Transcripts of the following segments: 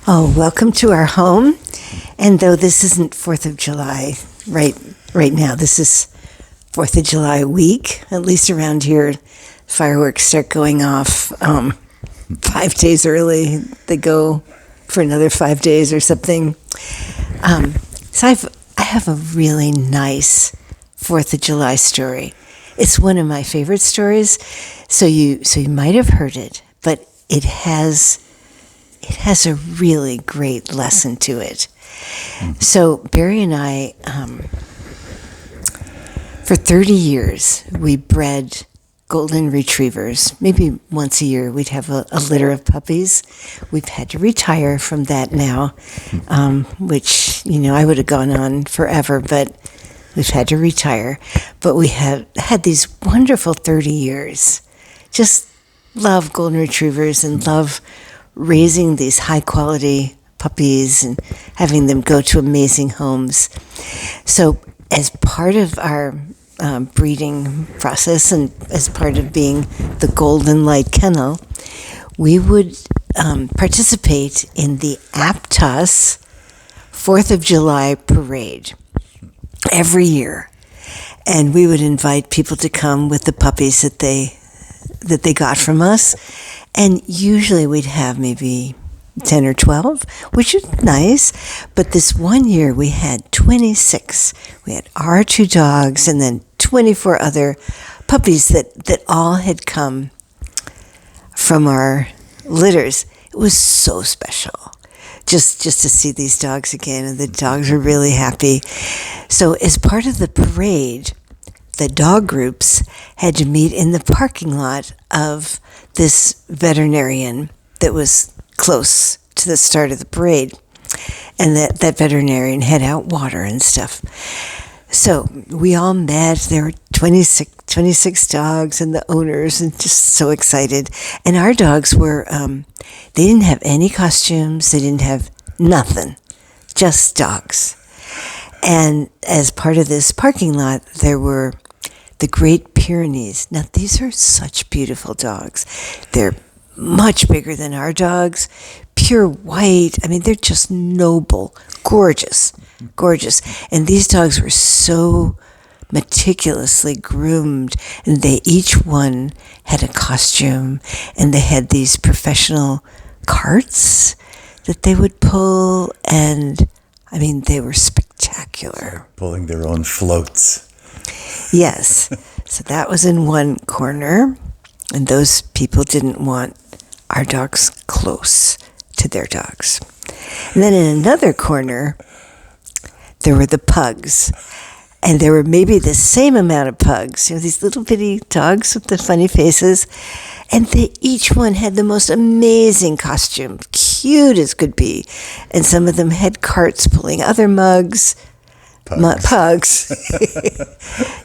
Oh, welcome to our home. And though this isn't 4th of July right now, this is 4th of July week, at least around here. Fireworks start going off 5 days early. They go for another 5 days or something. So I have a really nice 4th of July story. It's one of my favorite stories. So you might have heard it, but it has a really great lesson to it. So Barry and I, for 30 years, we bred golden retrievers. Maybe once a year we'd have a litter of puppies. We've had to retire from that now, which, I would have gone on forever, but we've had to retire. But we have had these wonderful 30 years. Just love golden retrievers and love raising these high-quality puppies and having them go to amazing homes. So as part of our breeding process and as part of being the Golden Light Kennel, we would participate in the Aptos 4th of July parade every year. And we would invite people to come with the puppies that they got from us. And usually we'd have maybe 10 or 12, which is nice. But this one year we had 26. We had our 2 dogs and then 24 other puppies that all had come from our litters. It was so special just to see these dogs again. And the dogs were really happy. So as part of the parade, the dog groups had to meet in the parking lot of this veterinarian that was close to the start of the parade. And that veterinarian had out water and stuff. So we all met. There were 26 dogs and the owners, and just so excited. And our dogs were, they didn't have any costumes. They didn't have nothing, just dogs. And as part of this parking lot, there were the Great Pyrenees. Now, these are such beautiful dogs. They're much bigger than our dogs, pure white. I mean, they're just noble, gorgeous. And these dogs were so meticulously groomed, and they each one had a costume, and they had these professional carts that they would pull, and I mean, they were spectacular. Pulling their own floats. Yes. So that was in one corner, and those people didn't want our dogs close to their dogs. And then in another corner, there were the pugs. And there were maybe the same amount of pugs, these little bitty dogs with the funny faces. And they each one had the most amazing costume, cute as could be. And some of them had carts pulling other pugs.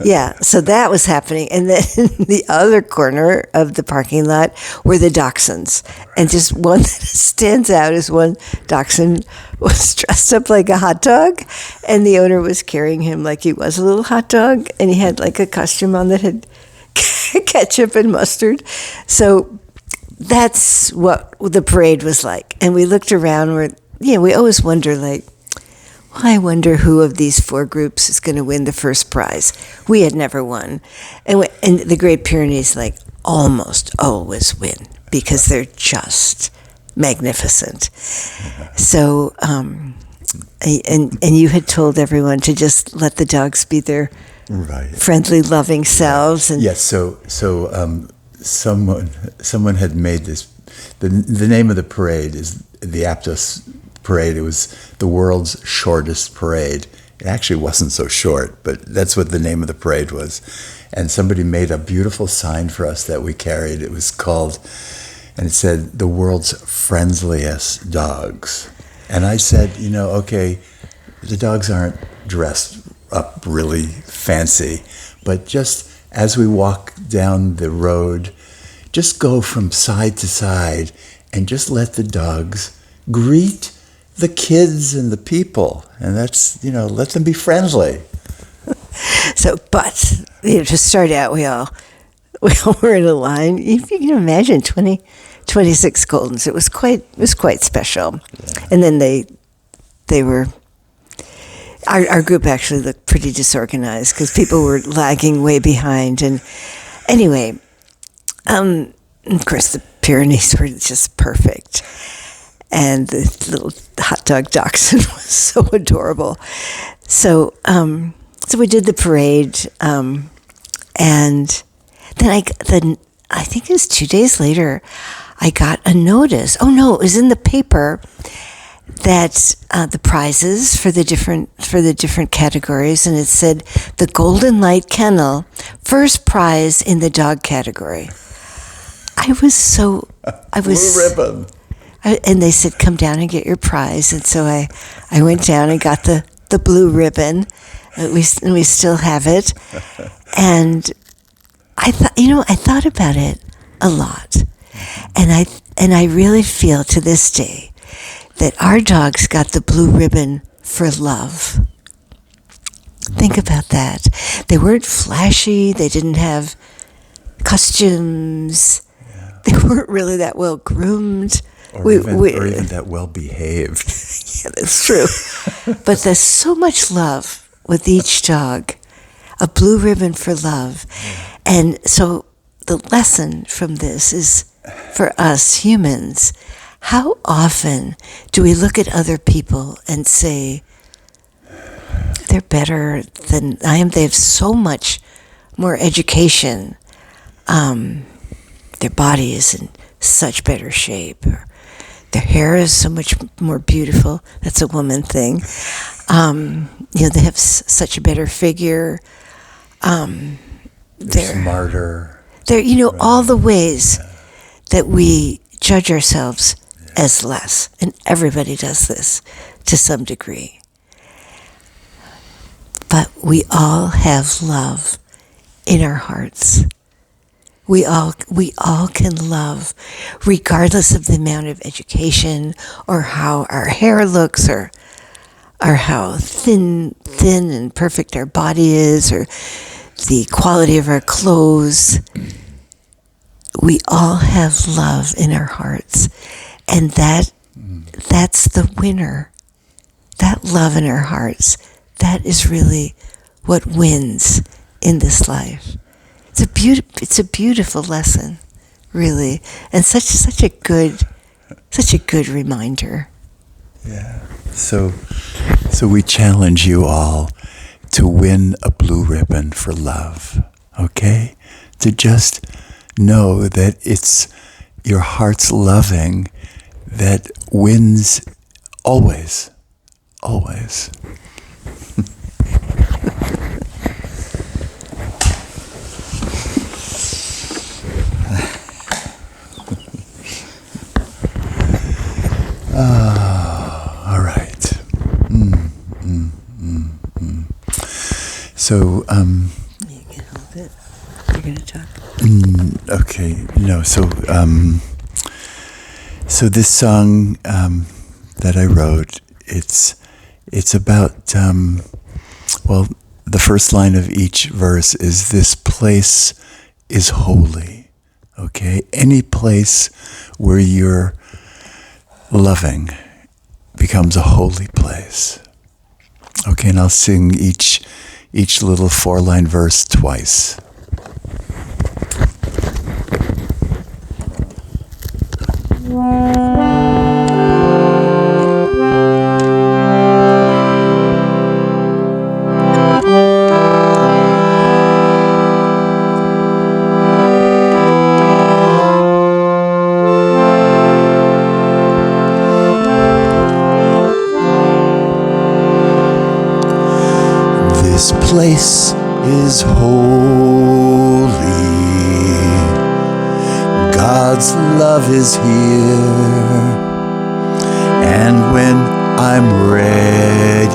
Yeah, so that was happening. And then in the other corner of the parking lot were the dachshunds. And just one that stands out is one dachshund was dressed up like a hot dog, and the owner was carrying him like he was a little hot dog, and he had like a costume on that had ketchup and mustard. So that's what the parade was like. And we looked around, we always wonder, like, well, I wonder who of these 4 groups is going to win the first prize. We had never won. And the Great Pyrenees, like, almost always win because they're just magnificent. So, and you had told everyone to just let the dogs be their friendly, loving selves. And yes, so someone had made this, the name of the parade is the Aptos parade. It was the world's shortest parade. It actually wasn't so short, but that's what the name of the parade was. And somebody made a beautiful sign for us that we carried. It was called, and it said, the world's friendliest dogs. And I said, okay, the dogs aren't dressed up really fancy, but just as we walk down the road, just go from side to side and just let the dogs greet the kids and the people, and that's, let them be friendly. So, but to start out, we all were in a line. If you can imagine, 26 Goldens. It was quite special. Yeah. And then they were. Our group actually looked pretty disorganized because people were lagging way behind. And anyway, of course, the Pyrenees were just perfect. And the little hot dog dachshund was so adorable. So we did the parade. And then I think it was 2 days later, I got a notice. Oh, no, it was in the paper that the prizes for the different categories, and it said the Golden Light Kennel, first prize in the dog category. Blue ribbon. And they said, come down and get your prize. And so I went down and got the blue ribbon. We still have it. And I thought about it a lot. And I really feel to this day that our dogs got the blue ribbon for love. Think about that. They weren't flashy. They didn't have costumes. Yeah. They weren't really that well groomed. Or even that well behaved. Yeah, that's true. But there's so much love with each dog. A blue ribbon for love. Yeah. And so the lesson from this is for us humans, how often do we look at other people and say, they're better than I am? They have so much more education. Their body is in such better shape. Or their hair is so much more beautiful. That's a woman thing. They have such a better figure. They're smarter. They're, all the ways that we judge ourselves as less. And everybody does this to some degree. But we all have love in our hearts. We all can love, regardless of the amount of education or how our hair looks or how thin and perfect our body is or the quality of our clothes. We all have love in our hearts. And that's the winner. That love in our hearts, that is really what wins in this life. It's a beautiful lesson, really, and such a good reminder. Yeah. So we challenge you all to win a blue ribbon for love. Okay? To just know that it's your heart's loving that wins always. Always. All right. So, you can hold it. You're going to talk. Okay. No. So this song that I wrote, it's about the first line of each verse is, "This place is holy." Okay, any place where you're loving becomes a holy place. Okay, and I'll sing each little 4-line verse twice. This place is holy. God's love is here. And when I'm ready,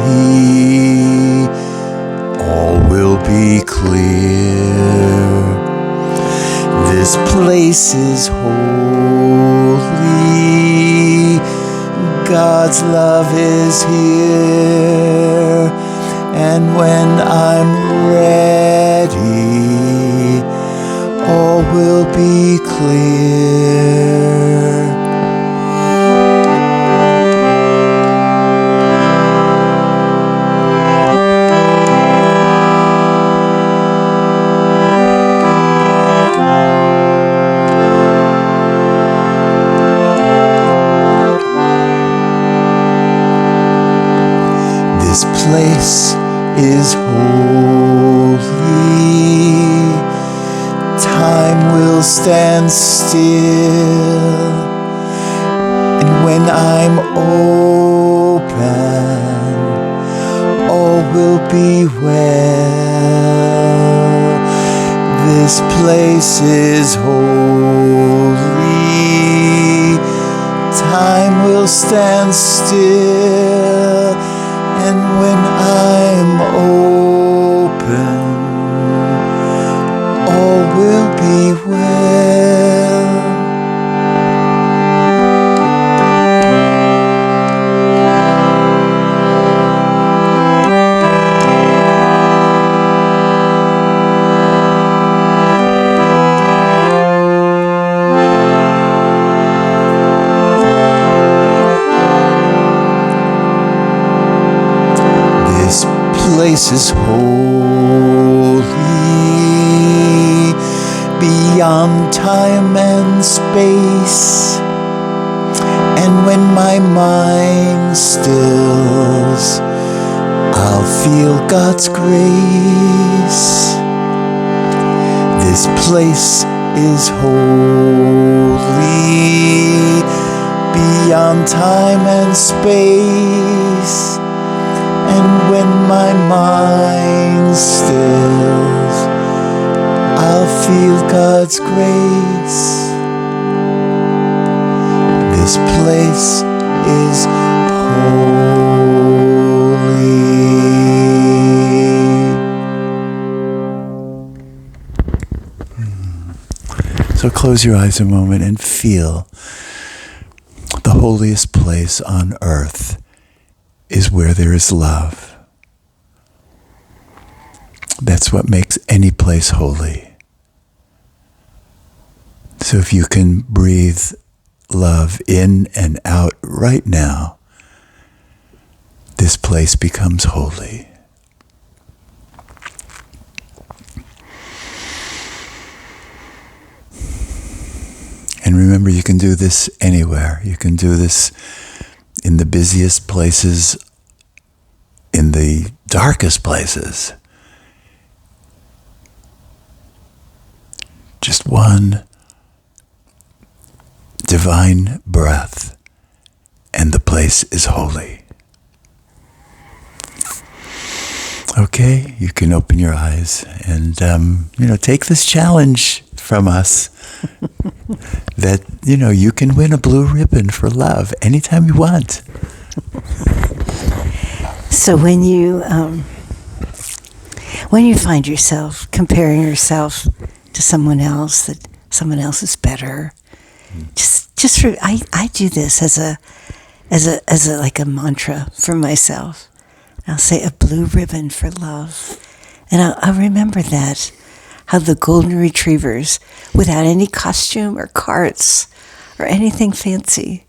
all will be clear. This place is holy. God's love is here. And when I'm ready, all will be clear. place is holy. Time will stand still, and when I'm open, all will be well. This place is holy. Time will stand still, and when I'm open, all will be well. This place is holy, beyond time and space. And when my mind stills, I'll feel God's grace. This place is holy, beyond time and space. And when my mind stills, I'll feel God's grace. This place is holy. So close your eyes a moment and feel the holiest place on earth is where there is love. That's what makes any place holy. So if you can breathe love in and out right now, this place becomes holy. And remember, you can do this anywhere. You can do this in the busiest places, in the darkest places. Just one divine breath, and the place is holy. Okay, you can open your eyes and, take this challenge from us that, you can win a blue ribbon for love anytime you want. So when you find yourself comparing yourself to someone else, that someone else is better, I do this as a like a mantra for myself. I'll say a blue ribbon for love, and I'll remember that, how the golden retrievers, without any costume or carts or anything fancy,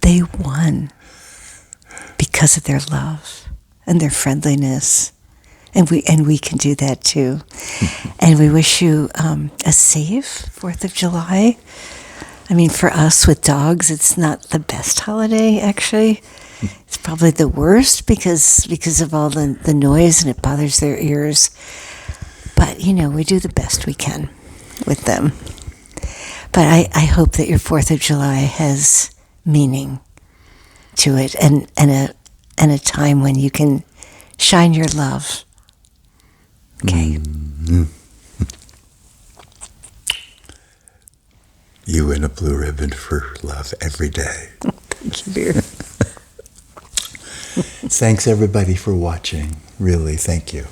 they won because of their love and their friendliness. And we can do that too. And we wish you a safe 4th of July. I mean, for us with dogs, it's not the best holiday, actually. It's probably the worst because of all the noise, and it bothers their ears. But, we do the best we can with them. But I hope that your 4th of July has meaning to it, and a time when you can shine your love. Okay. Mm-hmm. You win a blue ribbon for love every day. Thank you, dear. Thanks, everybody, for watching. Really, thank you.